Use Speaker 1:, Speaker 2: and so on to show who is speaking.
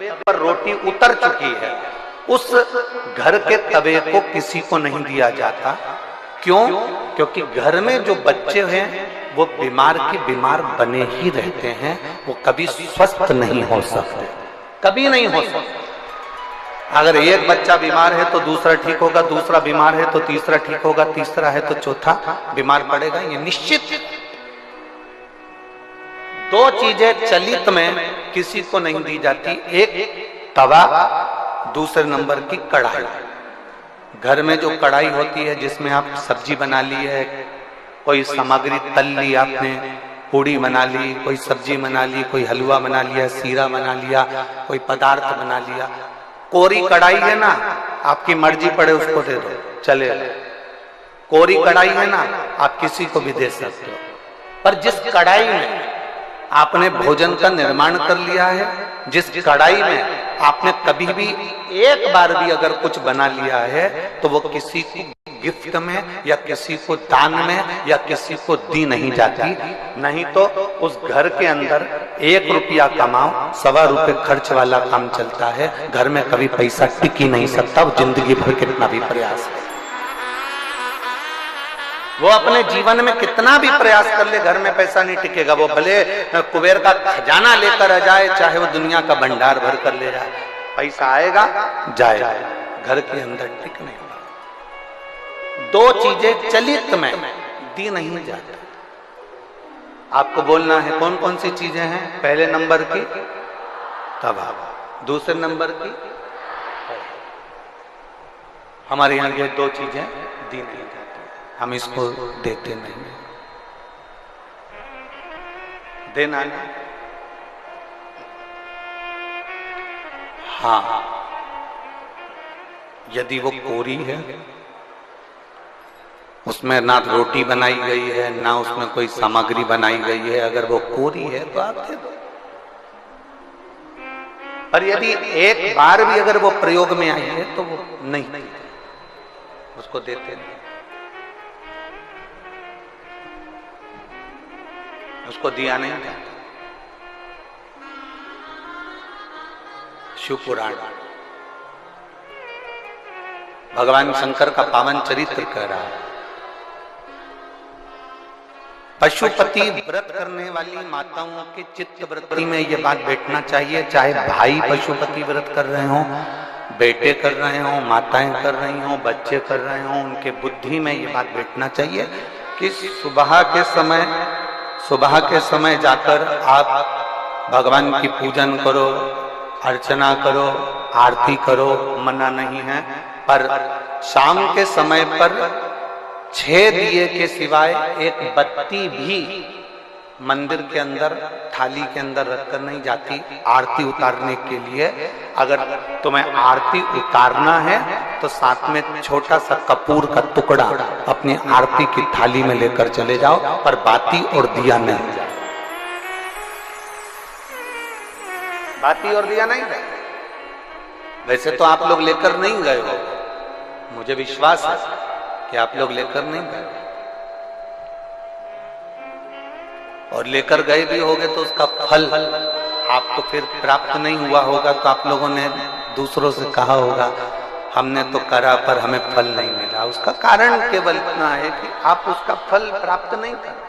Speaker 1: पर रोटी उतर चुकी है, उस घर के तवे को किसी को नहीं दिया जाता। क्यों? क्योंकि घर में जो बच्चे हैं वो बीमार के बीमार बने ही रहते हैं, वो कभी स्वस्थ नहीं हो सकते, कभी नहीं हो सकते। अगर एक बच्चा बीमार है तो दूसरा ठीक होगा, दूसरा बीमार है तो तीसरा ठीक होगा, तीसरा है तो चौथा बीमार पड़ेगा, ये निश्चित। दो चीजें चलित में किसी को नहीं दी जाती, एक तवा, दूसरे नंबर की कढ़ाई। घर में जो कढ़ाई होती है जिसमें आप सब्जी बना ली है, कोई सामग्री तल ली आपने, पूड़ी बना ली, कोई सब्जी बना ली, कोई हलवा बना लिया, सीरा बना लिया, कोई पदार्थ बना लिया। कोरी कढ़ाई है ना, आपकी मर्जी पड़े उसको दे दो, चले। कोरी कढ़ाई है ना, आप किसी को भी दे सकते हो। पर जिस कढ़ाई में आपने भोजन का निर्माण कर लिया है, जिस कढ़ाई में आपने कभी भी एक बार भी अगर कुछ बना लिया है, तो वो किसी को गिफ्ट में या किसी को दान में या किसी को दी नहीं जाती। नहीं तो उस घर के अंदर 1 रुपया कमाओ, 1.25 रुपये खर्च वाला काम चलता है। घर में कभी पैसा टिक ही नहीं सकता, वो जिंदगी भर कितना भी प्रयास है, वो अपने जीवन में कितना भी प्रयास कर ले, घर में पैसा नहीं टिकेगा। वो भले कुबेर का खजाना लेकर आ जाए, चाहे वो दुनिया का भंडार भर कर ले जाए, पैसा आएगा जाएगा, घर के अंदर टिक नहीं होगा। दो चीजें चलित में दी नहीं जाती। आपको बोलना है कौन कौन सी चीजें हैं। पहले नंबर की तवा, दूसरे नंबर की, हमारे यहाँ ये दो चीजें दी नहीं जाती, हम इसको देते नहीं। देना नहीं। हाँ, यदि वो कोरी है, उसमें ना रोटी बनाई गई है, ना उसमें कोई सामग्री बनाई गई है, अगर वो कोरी है तो आप दे दो। पर यदि एक बार भी अगर वो प्रयोग में आई है तो वो नहीं, उसको देते नहीं, उसको दिया नहीं जाता। शिव पुराण भगवान शंकर का पावन चरित्र कह रहा है। पशुपति व्रत करने वाली माताओं के चित्त वृत्ति में ये बात बैठना चाहिए, चाहे भाई पशुपति व्रत कर रहे हो, बेटे कर रहे हो, माताएं कर रही हो, बच्चे कर रहे हो, उनके बुद्धि में ये बात बैठना चाहिए कि सुबह के समय जाकर आप भगवान की पूजन करो, अर्चना करो, आरती करो, मना नहीं है। पर शाम के समय पर 6 दिए के सिवाय एक बत्ती भी मंदिर के अंदर थाली के अंदर रखकर नहीं जाती आरती उतारने के लिए। अगर तुम्हें आरती उतारना है तो साथ में छोटा सा कपूर का टुकड़ा अपनी आरती की थाली में लेकर चले जाओ, पर बाती और दिया नहीं जाए। बाती और दिया नहीं जाए। वैसे तो आप लोग लेकर नहीं गए हो, मुझे विश्वास है कि आप लोग लेकर नहीं गए, और लेकर गए भी होगे तो उसका फल आपको फिर प्राप्त नहीं हुआ होगा। तो आप लोगों ने दूसरों से कहा होगा हमने तो करा पर हमें फल नहीं मिला। उसका कारण केवल इतना है कि आप उसका फल प्राप्त नहीं कर।